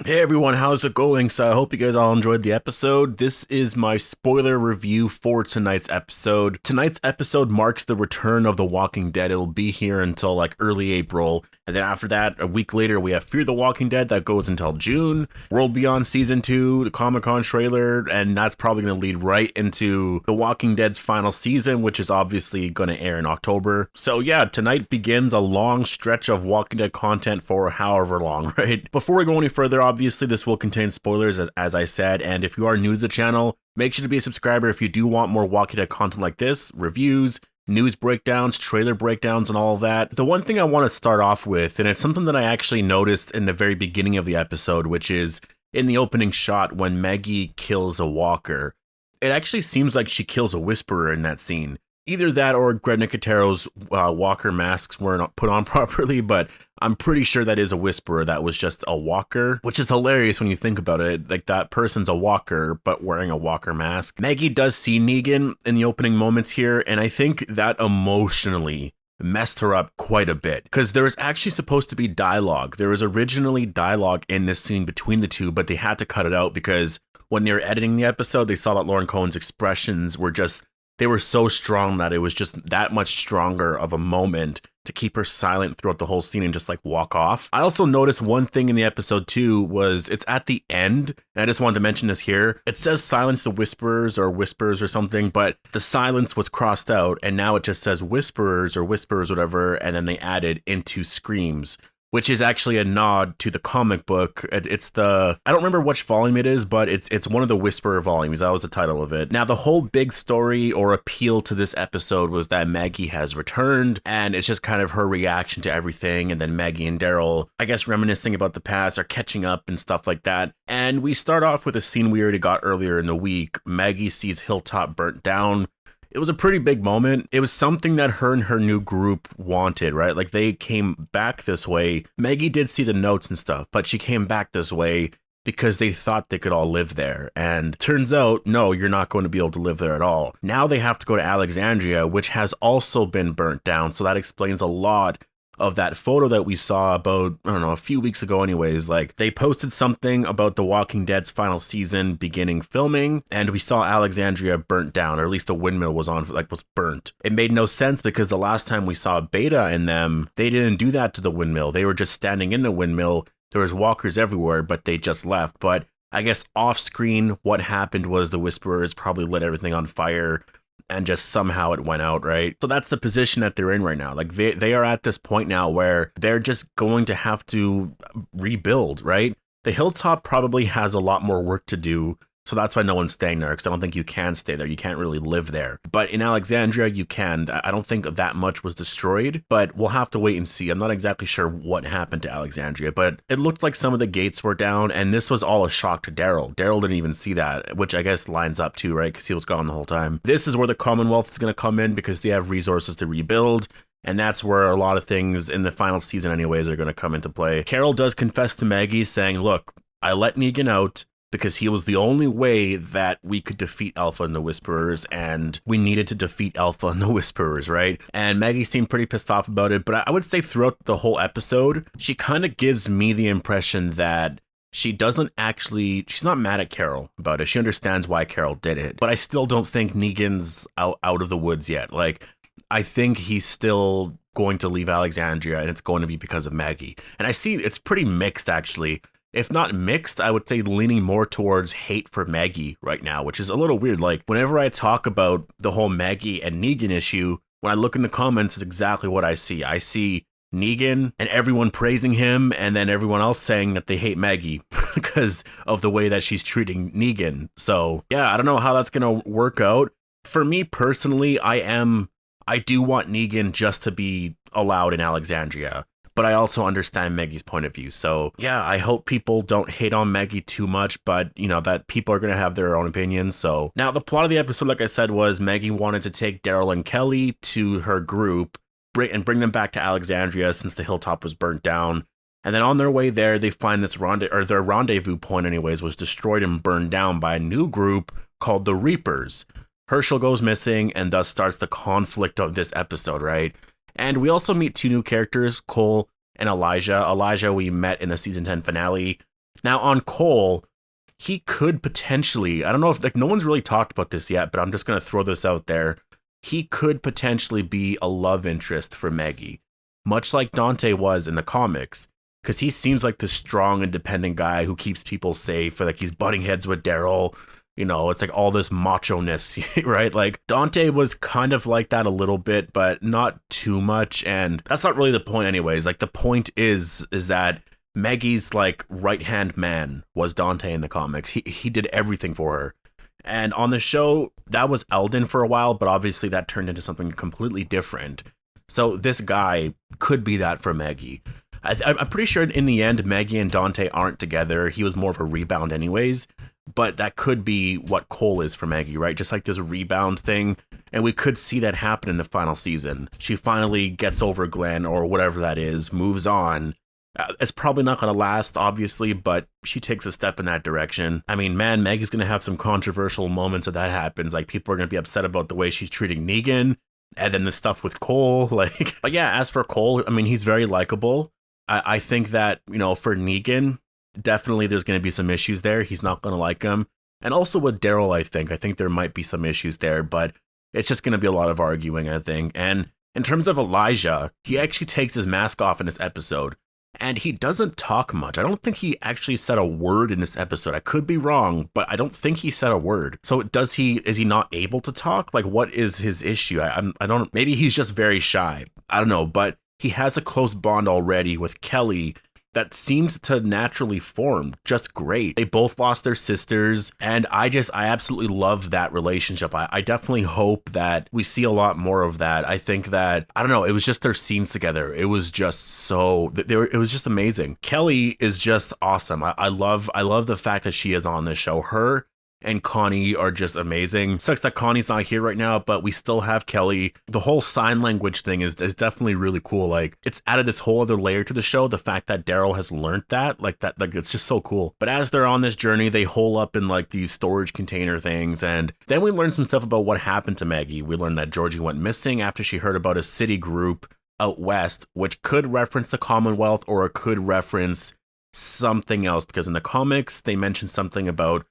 Hey everyone, how's it going? So I hope you guys all enjoyed the episode. This is my spoiler review for tonight's episode. Tonight's episode marks the return of The Walking Dead. It'll be here until like early April. And then after that, a week later, we have Fear the Walking Dead that goes until June. World Beyond Season 2, the Comic-Con trailer, and that's probably going to lead right into The Walking Dead's final season, which is obviously going to air in October. So yeah, tonight begins a long stretch of Walking Dead content for however long, right? Before we go any further, obviously this will contain spoilers as I said, and if you are new to the channel, make sure to be a subscriber if you do want more Walking Dead content like this, reviews, news breakdowns, trailer breakdowns, and all of that. The one thing I want to start off with, and it's something that I actually noticed in the very beginning of the episode, which is in the opening shot when Maggie kills a walker. It actually seems like she kills a whisperer in that scene. Either that or Greg Nicotero's walker masks weren't put on properly, but I'm pretty sure that is a whisperer that was just a walker, which is hilarious when you think about it. Like, that person's a walker, but wearing a walker mask. Maggie does see Negan in the opening moments here, and I think that emotionally messed her up quite a bit, because there was actually supposed to be dialogue. There was originally dialogue in this scene between the two, but they had to cut it out because when they were editing the episode, they saw that Lauren Cohen's expressions were just, they were so strong that it was just that much stronger of a moment to keep her silent throughout the whole scene and just like walk off. I also noticed one thing in the episode too, was it's at the end, and I just wanted to mention this here. It says silence the whisperers or whispers or something, but the silence was crossed out and now it just says whisperers or whispers, whatever, and then they added into screams, which is actually a nod to the comic book. It's the, I don't remember which volume it is, but it's one of the Whisperer volumes. That was the title of it. Now, the whole big story or appeal to this episode was that Maggie has returned, and it's just kind of her reaction to everything. And then Maggie and Daryl, I guess, reminiscing about the past, are catching up and stuff like that. And we start off with a scene we already got earlier in the week. Maggie sees Hilltop burnt down. It was a pretty big moment. It was something that her and her new group wanted, right? Like, they came back this way. Maggie did see the notes and stuff, but she came back this way because they thought they could all live there. And turns out, no, you're not going to be able to live there at all. Now they have to go to Alexandria, which has also been burnt down. So that explains a lot of that photo that we saw about, I don't know, a few weeks ago anyways. Like, they posted something about The Walking Dead's final season beginning filming, and we saw Alexandria burnt down, or at least the windmill was burnt. It made no sense because the last time we saw Beta in them, they didn't do that to the windmill. They were just standing in the windmill. There was walkers everywhere, but they just left. But I guess off screen, what happened was the Whisperers probably lit everything on fire, and just somehow it went out, right? So that's the position that they're in right now. Like, they are at this point now where they're just going to have to rebuild, right? The Hilltop probably has a lot more work to do, so that's why no one's staying there, because I don't think you can stay there. You can't really live there. But in Alexandria, you can. I don't think that much was destroyed, but we'll have to wait and see. I'm not exactly sure what happened to Alexandria, but it looked like some of the gates were down, and this was all a shock to Daryl. Daryl didn't even see that, which I guess lines up too, right? Because he was gone the whole time. This is where the Commonwealth is going to come in because they have resources to rebuild. And that's where a lot of things in the final season anyways are going to come into play. Carol does confess to Maggie saying, look, I let Negan out because he was the only way that we could defeat Alpha and the Whisperers, and we needed to defeat Alpha and the Whisperers, right? And Maggie seemed pretty pissed off about it, but I would say throughout the whole episode, she kind of gives me the impression that she's not mad at Carol about it. She understands why Carol did it, but I still don't think Negan's out of the woods yet. Like, I think he's still going to leave Alexandria, and it's going to be because of Maggie. And I see it's pretty mixed, actually. If not mixed, I would say leaning more towards hate for Maggie right now, which is a little weird. Like, whenever I talk about the whole Maggie and Negan issue, when I look in the comments, it's exactly what I see. I see Negan and everyone praising him, and then everyone else saying that they hate Maggie because of the way that she's treating Negan. So yeah, I don't know how that's going to work out. For me personally, I do want Negan just to be allowed in Alexandria, but I also understand Maggie's point of view. So yeah, I hope people don't hate on Maggie too much, but you know that people are going to have their own opinions. So now the plot of the episode, like I said, was Maggie wanted to take Daryl and Kelly to her group bring them back to Alexandria since the Hilltop was burnt down. And then on their way there, they find this their rendezvous point anyways was destroyed and burned down by a new group called the Reapers. Herschel goes missing, and thus starts the conflict of this episode, right? And we also meet two new characters, Cole and Elijah. Elijah we met in the season 10 finale. Now on Cole, he could potentially, I don't know if, like, no one's really talked about this yet, but I'm just going to throw this out there. He could potentially be a love interest for Maggie, much like Dante was in the comics, because he seems like the strong, independent guy who keeps people safe. Like, he's butting heads with Daryl. You know, it's like all this macho-ness, right? Like, Dante was kind of like that a little bit, but not too much. And that's not really the point anyways. Like, the point is that Maggie's, like, right-hand man was Dante in the comics. He did everything for her. And on the show, that was Eldon for a while, but obviously that turned into something completely different. So this guy could be that for Maggie. I'm pretty sure in the end, Maggie and Dante aren't together. He was more of a rebound anyways, but that could be what Cole is for Maggie, right? Just like this rebound thing. And we could see that happen in the final season. She finally gets over Glenn or whatever that is, moves on. It's probably not going to last, obviously, but she takes a step in that direction. I mean, man, Maggie's going to have some controversial moments if that happens. Like, people are going to be upset about the way she's treating Negan, and then the stuff with Cole. Like, but yeah, as for Cole, I mean, he's very likable. I think that, you know, for Negan, definitely there's going to be some issues there. He's not going to like him. And also with Daryl, I think there might be some issues there, but it's just going to be a lot of arguing, I think. And in terms of Elijah, he actually takes his mask off in this episode. And he doesn't talk much. I don't think he actually said a word in this episode. I could be wrong, but I don't think he said a word. So is he not able to talk? Like, what is his issue? I don't, maybe he's just very shy. I don't know, but he has a close bond already with Kelly that seems to naturally form just great. They both lost their sisters, and I absolutely love that relationship. I definitely hope that we see a lot more of that. I think that, I don't know, it was just their scenes together. It was just so, it was just amazing. Kelly is just awesome. I love the fact that she is on this show. Her and Connie are just amazing. Sucks that Connie's not here right now, but we still have Kelly. The whole sign language thing is definitely really cool. Like, it's added this whole other layer to the show. The fact that Daryl has learned that, like, it's just so cool. But as they're on this journey, they hole up in, like, these storage container things. And then we learn some stuff about what happened to Maggie. We learned that Georgie went missing after she heard about a city group out west, which could reference the Commonwealth or it could reference something else. Because in the comics, they mentioned something about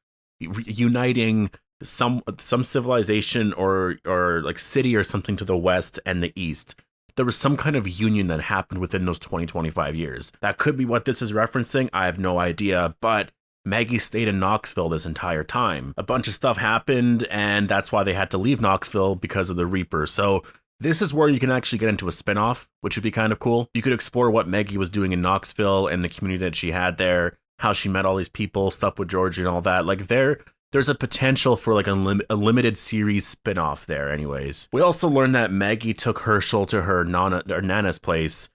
uniting some civilization or like city or something to the west and the east. There was some kind of union that happened within those 25 years. That could be what this is referencing. I have no idea, but Maggie stayed in Knoxville this entire time. A bunch of stuff happened, and that's why they had to leave Knoxville, because of the Reaper. So this is where you can actually get into a spinoff, which would be kind of cool. You could explore what Maggie was doing in Knoxville and the community that she had there, how she met all these people, stuff with Georgie and all that. Like, there's a potential for like a limited series spinoff there anyways. We also learned that Maggie took Herschel to her Nana's place.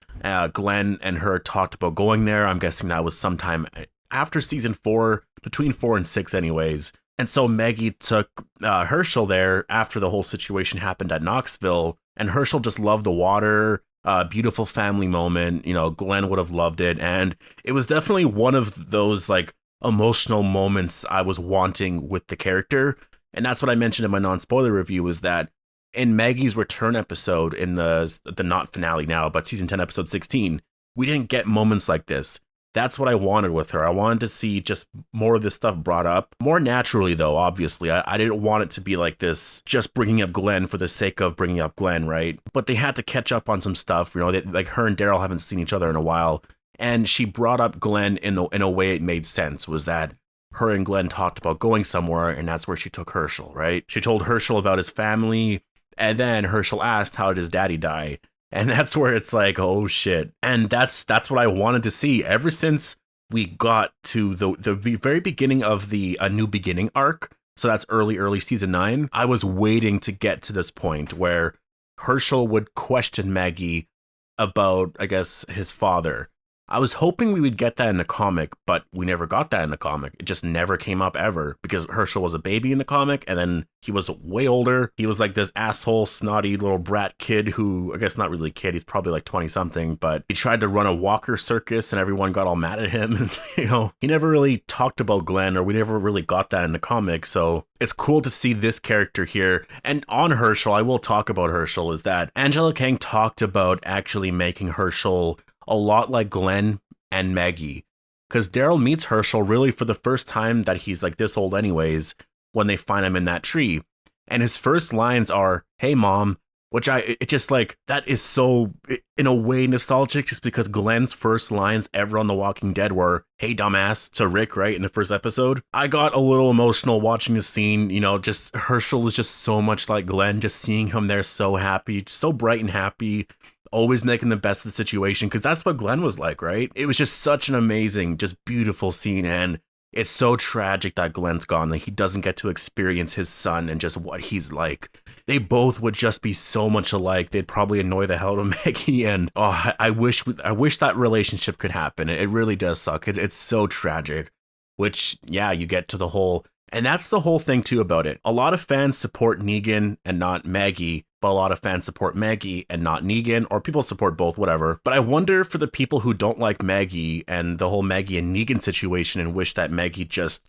Glenn and her talked about going there. I'm guessing that was sometime after season 4, between 4 and 6 anyways. And so Maggie took Herschel there after the whole situation happened at Knoxville. And Herschel just loved the water. Beautiful family moment. You know, Glenn would have loved it. And it was definitely one of those like emotional moments I was wanting with the character. And that's what I mentioned in my non-spoiler review, is that in Maggie's return episode, in the not finale now, but season 10, episode 16, we didn't get moments like this. That's what I wanted with her. I wanted to see just more of this stuff brought up. More naturally, though, obviously. I didn't want it to be like this, just bringing up Glenn for the sake of bringing up Glenn, right? But they had to catch up on some stuff. You know, like her and Daryl haven't seen each other in a while. And she brought up Glenn in a way it made sense, was that her and Glenn talked about going somewhere, and that's where she took Herschel, right? She told Herschel about his family, and then Herschel asked, how did his daddy die? And that's where it's like, oh shit. And that's what I wanted to see ever since we got to the very beginning of the A New Beginning arc. So that's early season 9. I was waiting to get to this point where Herschel would question Maggie about, I guess, his father. I was hoping we would get that in the comic, but we never got that in the comic. It just never came up ever, because Herschel was a baby in the comic, and then he was way older. He was like this asshole, snotty little brat kid who, I guess not really a kid, he's probably like 20 something, but he tried to run a walker circus and everyone got all mad at him. And, you know, he never really talked about Glenn, or we never really got that in the comic. So it's cool to see this character here. And on Herschel, I will talk about Herschel, is that Angela Kang talked about actually making Herschel a lot like Glenn and Maggie. because Daryl meets Herschel really for the first time that he's like this old anyways, when they find him in that tree. And his first lines are, "Hey mom," which it just like, that is so in a way nostalgic, just because Glenn's first lines ever on The Walking Dead were, "Hey dumbass," to Rick, right, in the first episode. I got a little emotional watching the scene, you know, just Herschel is just so much like Glenn, just seeing him there so happy, so bright and happy, always making the best of the situation, because that's what Glenn was like, right? It was just such an amazing, just beautiful scene, and it's so tragic that Glenn's gone, that he doesn't get to experience his son and just what he's like. They both would just be so much alike. They'd probably annoy the hell out of Maggie, and oh, I wish that relationship could happen. It really does suck. It's so tragic. Which, yeah, you get to the whole, and that's the whole thing too about it. A lot of fans support Negan and not Maggie, but a lot of fans support Maggie and not Negan, or people support both, whatever. But I wonder, for the people who don't like Maggie and the whole Maggie and Negan situation and wish that Maggie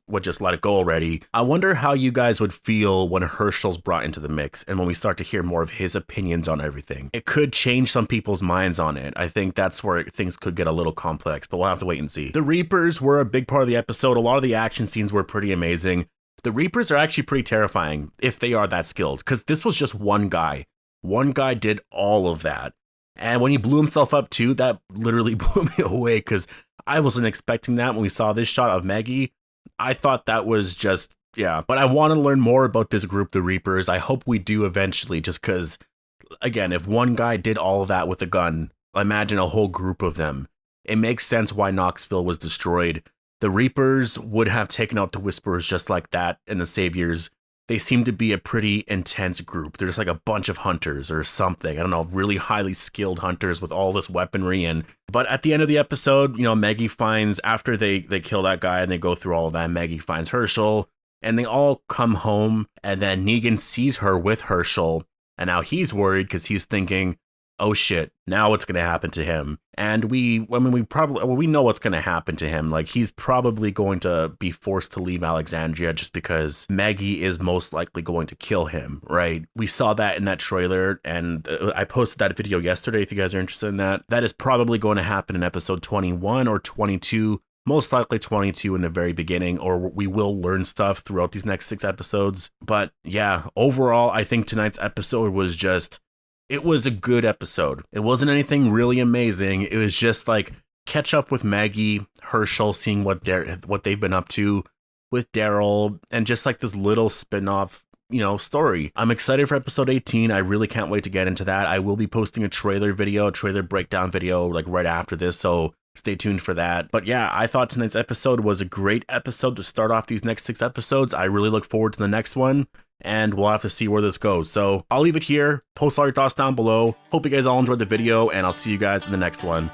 would just let it go already, I wonder how you guys would feel when Herschel's brought into the mix and when we start to hear more of his opinions on everything. It could change some people's minds on it. I think that's where things could get a little complex, but we'll have to wait and see. The Reapers were a big part of the episode. A lot of the action scenes were pretty amazing. The Reapers are actually pretty terrifying if they are that skilled, because this was just one guy. One guy did all of that. And when he blew himself up too, that literally blew me away, because I wasn't expecting that when we saw this shot of Maggie. I thought that was just, yeah. But I want to learn more about this group, the Reapers. I hope we do eventually, just because, again, if one guy did all of that with a gun, imagine a whole group of them. It makes sense why Knoxville was destroyed. The Reapers would have taken out the Whisperers just like that, and the Saviors. They seem to be a pretty intense group. They're just like a bunch of hunters or something. I don't know, really highly skilled hunters with all this weaponry. But at the end of the episode, you know, Maggie finds, after they kill that guy and they go through all of that, Maggie finds Herschel, and they all come home, and then Negan sees her with Herschel, and now he's worried because he's thinking, oh shit, now what's going to happen to him? And we know what's going to happen to him. Like, he's probably going to be forced to leave Alexandria just because Maggie is most likely going to kill him, right? We saw that in that trailer, and I posted that video yesterday if you guys are interested in that. That is probably going to happen in episode 21 or 22, most likely 22 in the very beginning, or we will learn stuff throughout these next 6 episodes. But yeah, overall, I think tonight's episode was just, it was a good episode. It wasn't anything really amazing. It was just like catch up with Maggie, Herschel, seeing what they've been up to with Daryl, and just like this little spin-off, you know, story. I'm excited for episode 18. I really can't wait to get into that. I will be posting a trailer breakdown video like right after this, so stay tuned for that. But yeah, I thought tonight's episode was a great episode to start off these next 6 episodes. I really look forward to the next one, and we'll have to see where this goes. So I'll leave it here. Post all your thoughts down below. Hope you guys all enjoyed the video, and I'll see you guys in the next one.